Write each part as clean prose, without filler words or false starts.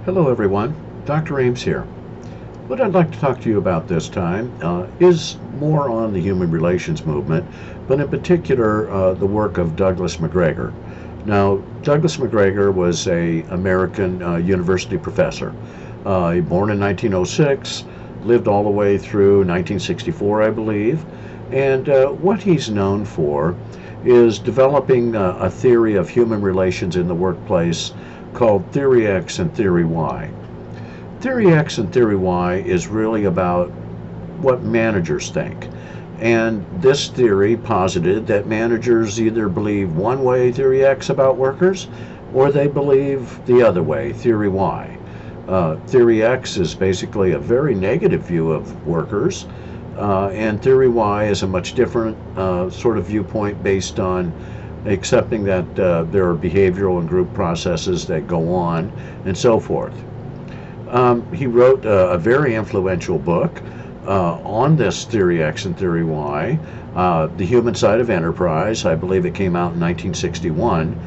Hello everyone, Dr. Eames here. What I'd like to talk to you about this time is more on the human relations movement, but in particular the work of Douglas MacGregor. Now, Douglas MacGregor was an American university professor. He born in 1906, lived all the way through 1964, I believe, and what he's known for is developing a theory of human relations in the workplace called Theory X and Theory Y. Theory X and Theory Y is really about what managers think. And this theory posited that managers either believe one way, Theory X, about workers, or they believe the other way, Theory Y. Theory X is basically a very negative view of workers, and Theory Y is a much different sort of viewpoint based on accepting that there are behavioral and group processes that go on and so forth. He wrote a very influential book on this Theory X and Theory Y, The Human Side of Enterprise. I believe it came out in 1961.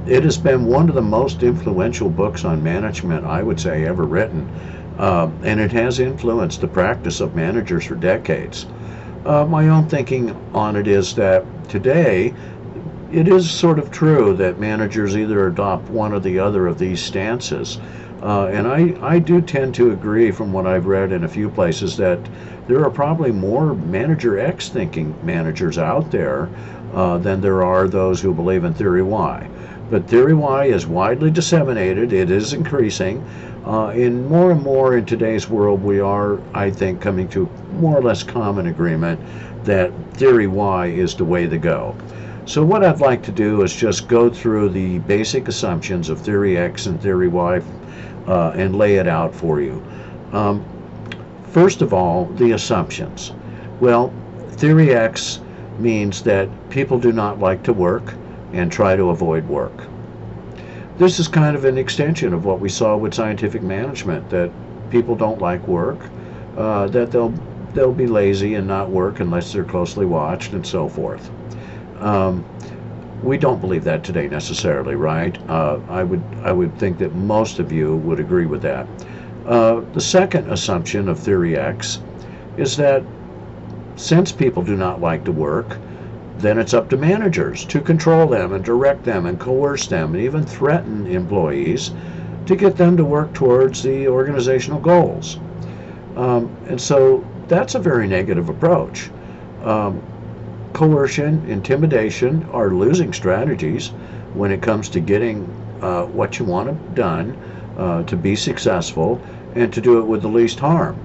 It has been one of the most influential books on management, I would say, ever written, and it has influenced the practice of managers for decades. My own thinking on it is that today, it is sort of true that managers either adopt one or the other of these stances. And I do tend to agree from what I've read in a few places that there are probably more Manager X thinking managers out there than there are those who believe in Theory Y. But Theory Y is widely disseminated. It is increasing. In more and more in today's world, we are, I think, coming to more or less common agreement that Theory Y is the way to go. So what I'd like to do is just go through the basic assumptions of Theory X and Theory Y and lay it out for you. First of all, the assumptions. Well, Theory X means that people do not like to work and try to avoid work. This is kind of an extension of what we saw with scientific management, that people don't like work, that they'll be lazy and not work unless they're closely watched and so forth. We don't believe that today necessarily, right? I would think that most of you would agree with that. The second assumption of Theory X is that since people do not like to work, then it's up to managers to control them and direct them and coerce them and even threaten employees to get them to work towards the organizational goals. And so that's a very negative approach. Coercion, intimidation are losing strategies when it comes to getting what you want done, to be successful, and to do it with the least harm.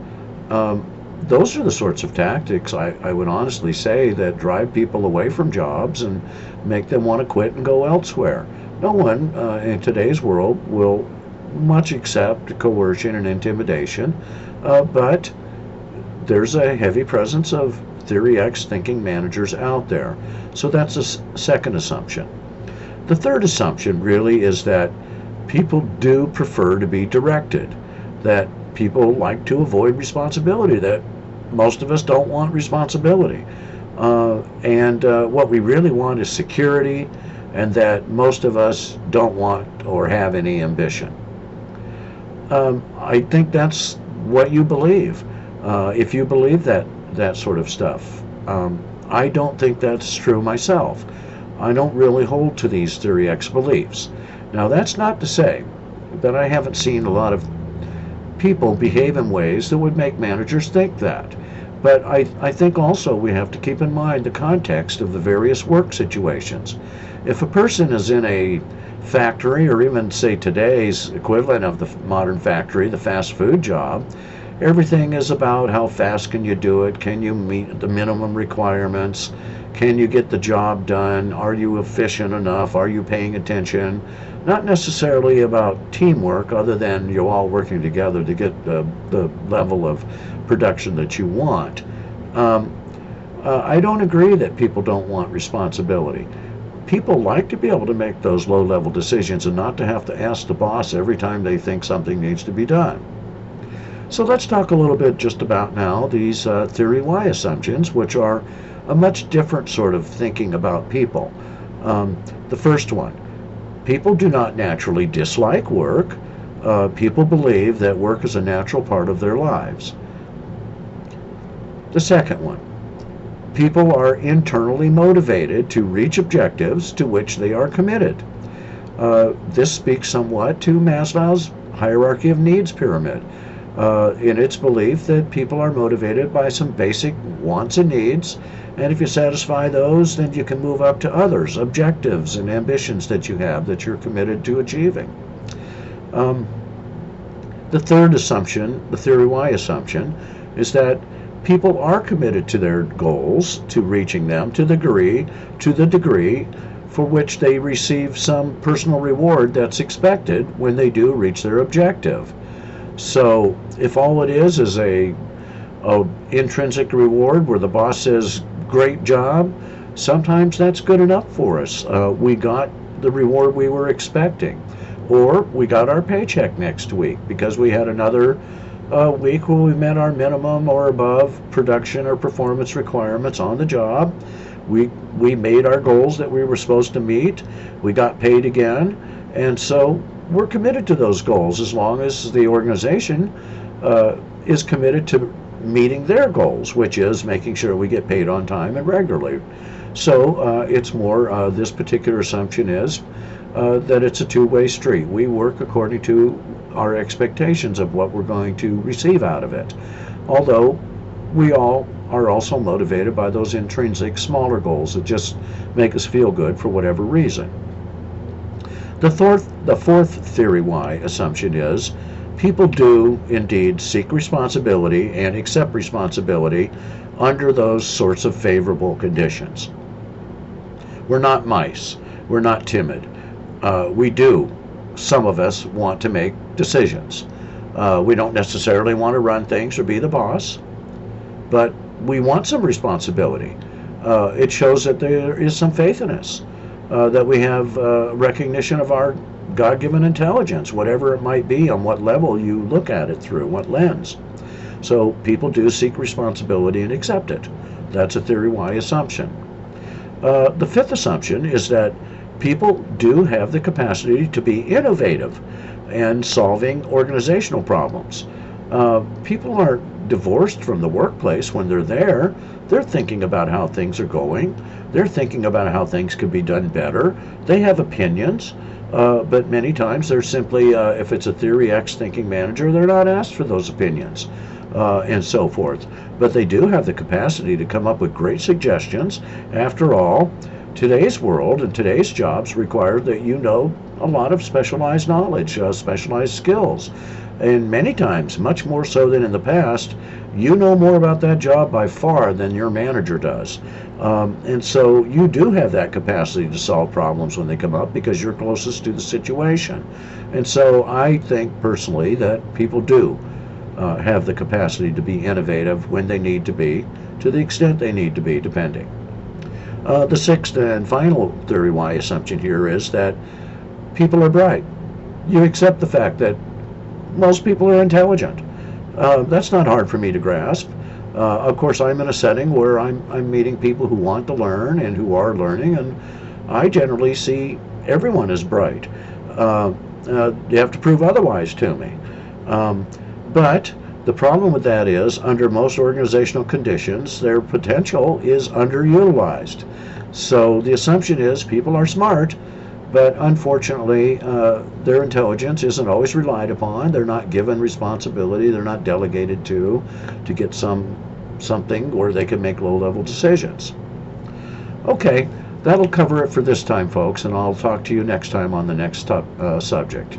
Those are the sorts of tactics, I would honestly say, that drive people away from jobs and make them want to quit and go elsewhere. No one in today's world will much accept coercion and intimidation, but there's a heavy presence of Theory X thinking managers out there. So that's a second assumption. The third assumption really is that people do prefer to be directed, that people like to avoid responsibility, that most of us don't want responsibility. And what we really want is security, and that most of us don't want or have any ambition. I think that's what you believe. If you believe that sort of stuff. I don't think that's true myself. I don't really hold to these Theory X beliefs. Now, that's not to say that I haven't seen a lot of people behave in ways that would make managers think that. But I think also we have to keep in mind the context of the various work situations. If a person is in a factory, or even say today's equivalent of the modern factory, the fast food job, everything is about how fast can you do it, can you meet the minimum requirements, can you get the job done, are you efficient enough, are you paying attention. Not necessarily about teamwork, other than you're all working together to get the level of production that you want. I don't agree that people don't want responsibility. People like to be able to make those low-level decisions and not to have to ask the boss every time they think something needs to be done. So let's talk a little bit just about now these Theory Y assumptions, which are a much different sort of thinking about people. The first one, people do not naturally dislike work. People believe that work is a natural part of their lives. The second one, people are internally motivated to reach objectives to which they are committed. This speaks somewhat to Maslow's hierarchy of needs pyramid, in its belief that people are motivated by some basic wants and needs, and if you satisfy those, then you can move up to others, objectives and ambitions that you have that you're committed to achieving. The third assumption, the theory Y assumption, is that people are committed to their goals, to reaching them to the degree for which they receive some personal reward that's expected when they do reach their objective. So if all it is a intrinsic reward where the boss says, great job, sometimes that's good enough for us. We got the reward we were expecting. Or we got our paycheck next week because we had another week where we met our minimum or above production or performance requirements on the job. We made our goals that we were supposed to meet. We got paid again. And so we're committed to those goals as long as the organization is committed to meeting their goals, which is making sure we get paid on time and regularly. So it's more, this particular assumption is that it's a two-way street. We work according to our expectations of what we're going to receive out of it. Although we all are also motivated by those intrinsic smaller goals that just make us feel good for whatever reason. The fourth theory Y assumption is people do indeed seek responsibility and accept responsibility under those sorts of favorable conditions. We're not mice. We're not timid. Some of us want to make decisions. We don't necessarily want to run things or be the boss, but we want some responsibility. It shows that there is some faith in us, that we have recognition of our God-given intelligence, whatever it might be, on what level you look at it through, what lens. So people do seek responsibility and accept it. That's a theory Y assumption. The fifth assumption is that people do have the capacity to be innovative and solving organizational problems. People aren't divorced from the workplace when they're there. They're thinking about how things are going. They're thinking about how things could be done better. They have opinions, but many times they're simply, if it's a Theory X thinking manager, they're not asked for those opinions, and so forth. But they do have the capacity to come up with great suggestions. After all, today's world and today's jobs require that you know a lot of specialized knowledge, specialized skills. And many times, much more so than in the past, you know more about that job by far than your manager does. And so you do have that capacity to solve problems when they come up because you're closest to the situation. And so I think personally that people do have the capacity to be innovative when they need to be, to the extent they need to be, depending. The sixth and final theory Y assumption here is that people are bright. You accept the fact that most people are intelligent. That's not hard for me to grasp. Of course, I'm in a setting where I'm meeting people who want to learn and who are learning, and I generally see everyone as bright. You have to prove otherwise to me. But the problem with that is, under most organizational conditions, their potential is underutilized. So the assumption is people are smart, but unfortunately, their intelligence isn't always relied upon. They're not given responsibility. They're not delegated to get something where they can make low-level decisions. Okay, that'll cover it for this time, folks, and I'll talk to you next time on the next subject.